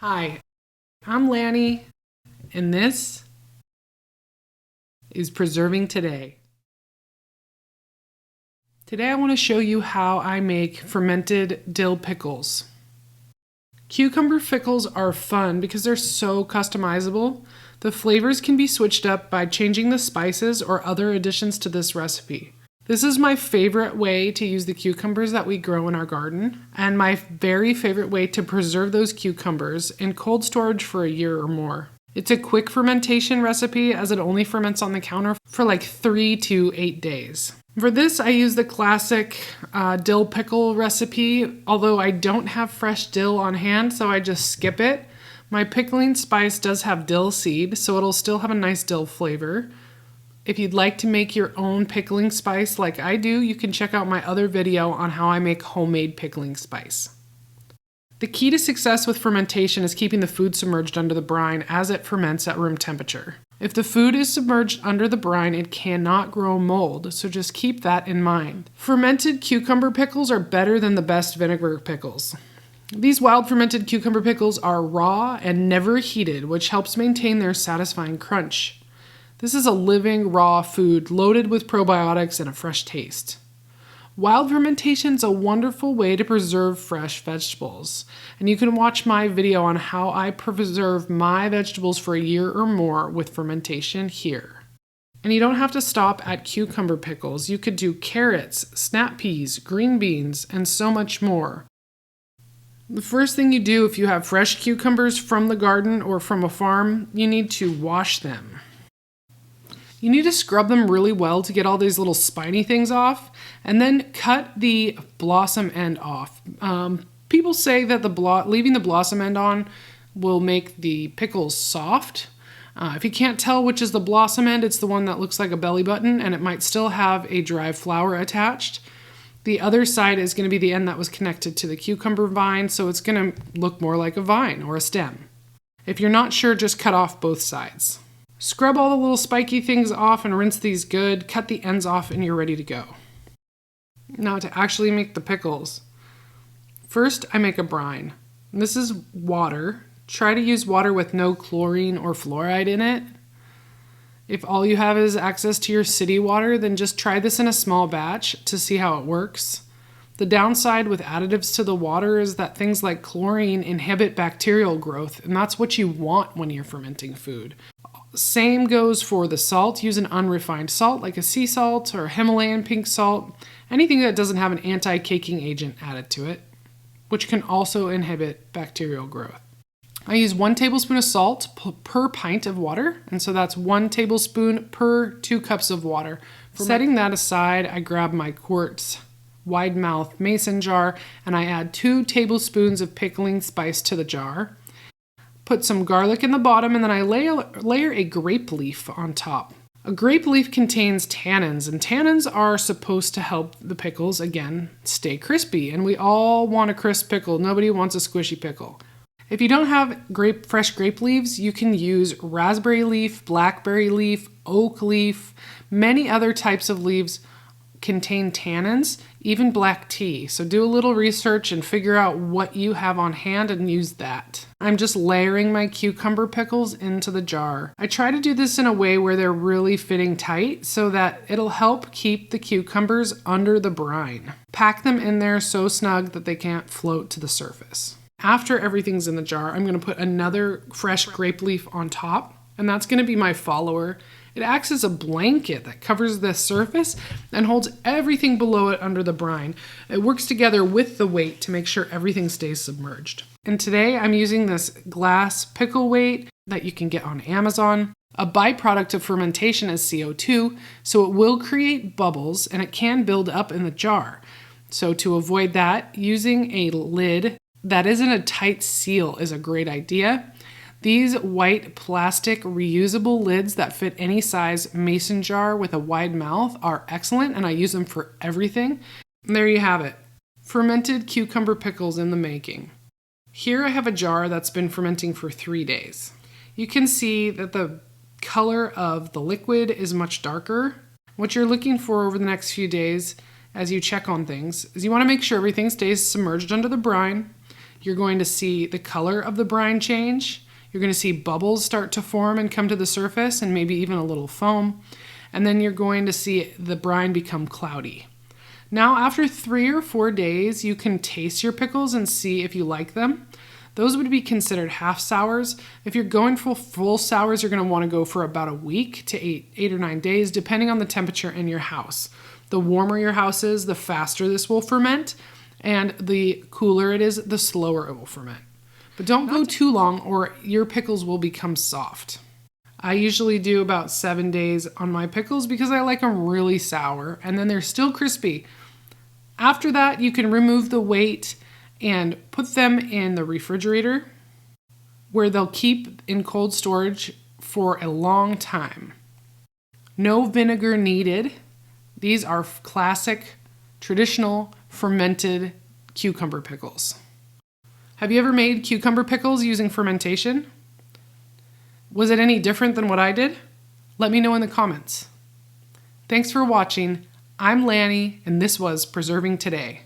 Hi, I'm Lanny, and this is Preserving Today. Today I want to show you how I make fermented dill pickles. Cucumber pickles are fun because they're so customizable. The flavors can be switched up by changing the spices or other additions to this recipe. This is my favorite way to use the cucumbers that we grow in our garden, and my very favorite way to preserve those cucumbers in cold storage for a year or more. It's a quick fermentation recipe as it only ferments on the counter for like 3 to 8 days. For this, I use the classic dill pickle recipe, although I don't have fresh dill on hand, so I just skip it. My pickling spice does have dill seed, so it'll still have a nice dill flavor. If you'd like to make your own pickling spice like I do, you can check out my other video on how I make homemade pickling spice. The key to success with fermentation is keeping the food submerged under the brine as it ferments at room temperature. If the food is submerged under the brine, it cannot grow mold, so just keep that in mind. Fermented cucumber pickles are better than the best vinegar pickles. These wild fermented cucumber pickles are raw and never heated, which helps maintain their satisfying crunch. This is a living, raw food loaded with probiotics and a fresh taste. Wild fermentation is a wonderful way to preserve fresh vegetables, and you can watch my video on how I preserve my vegetables for a year or more with fermentation here. And you don't have to stop at cucumber pickles. You could do carrots, snap peas, green beans, and so much more. The first thing you do if you have fresh cucumbers from the garden or from a farm, you need to wash them. You need to scrub them really well to get all these little spiny things off, and then cut the blossom end off. People say that leaving the blossom end on will make the pickles soft. If you can't tell which is the blossom end, it's the one that looks like a belly button, and it might still have a dry flower attached. The other side is going to be the end that was connected to the cucumber vine, so it's going to look more like a vine or a stem. If you're not sure, just cut off both sides. Scrub all the little spiky things off and rinse these good. Cut the ends off and you're ready to go. Now to actually make the pickles. First, I make a brine. This is water. Try to use water with no chlorine or fluoride in it. If all you have is access to your city water, then just try this in a small batch to see how it works. The downside with additives to the water is that things like chlorine inhibit bacterial growth, and that's what you want when you're fermenting food. Same goes for the salt. Use an unrefined salt like a sea salt or Himalayan pink salt, anything that doesn't have an anti-caking agent added to it, which can also inhibit bacterial growth. I use 1 tablespoon of salt per pint of water, and so that's 1 tablespoon per 2 cups of water. Setting that aside, I grab my quartz wide mouth mason jar and I add 2 tablespoons of pickling spice to the jar. Put some garlic in the bottom, and then I layer a grape leaf on top. A grape leaf contains tannins, and tannins are supposed to help the pickles, again, stay crispy. And we all want a crisp pickle. Nobody wants a squishy pickle. If you don't have fresh grape leaves, you can use raspberry leaf, blackberry leaf, oak leaf. Many other types of leaves contain tannins, even black tea. So do a little research and figure out what you have on hand and use that. I'm just layering my cucumber pickles into the jar. I try to do this in a way where they're really fitting tight so that it'll help keep the cucumbers under the brine. Pack them in there so snug that they can't float to the surface. After everything's in the jar, I'm going to put another fresh grape leaf on top, and that's going to be my follower. It acts as a blanket that covers the surface and holds everything below it under the brine. It works together with the weight to make sure everything stays submerged. And today I'm using this glass pickle weight that you can get on Amazon. A byproduct of fermentation is CO2, so it will create bubbles and it can build up in the jar. So to avoid that, using a lid that isn't a tight seal is a great idea. These white plastic reusable lids that fit any size mason jar with a wide mouth are excellent, and I use them for everything. And there you have it. Fermented cucumber pickles in the making. Here I have a jar that's been fermenting for 3 days. You can see that the color of the liquid is much darker. What you're looking for over the next few days as you check on things is you want to make sure everything stays submerged under the brine. You're going to see the color of the brine change. You're going to see bubbles start to form and come to the surface, and maybe even a little foam. And then you're going to see the brine become cloudy. Now, after 3 or 4 days, you can taste your pickles and see if you like them. Those would be considered half sours. If you're going for full sours, you're going to want to go for about a week to 8 or 9 days, depending on the temperature in your house. The warmer your house is, the faster this will ferment, and the cooler it is, the slower it will ferment. But don't go too long or your pickles will become soft. I usually do about 7 days on my pickles because I like them really sour, and then they're still crispy. After that, you can remove the weight and put them in the refrigerator where they'll keep in cold storage for a long time. No vinegar needed. These are classic, traditional, fermented cucumber pickles. Have you ever made cucumber pickles using fermentation? Was it any different than what I did? Let me know in the comments. Thanks for watching. I'm Lanny, and this was Preserving Today.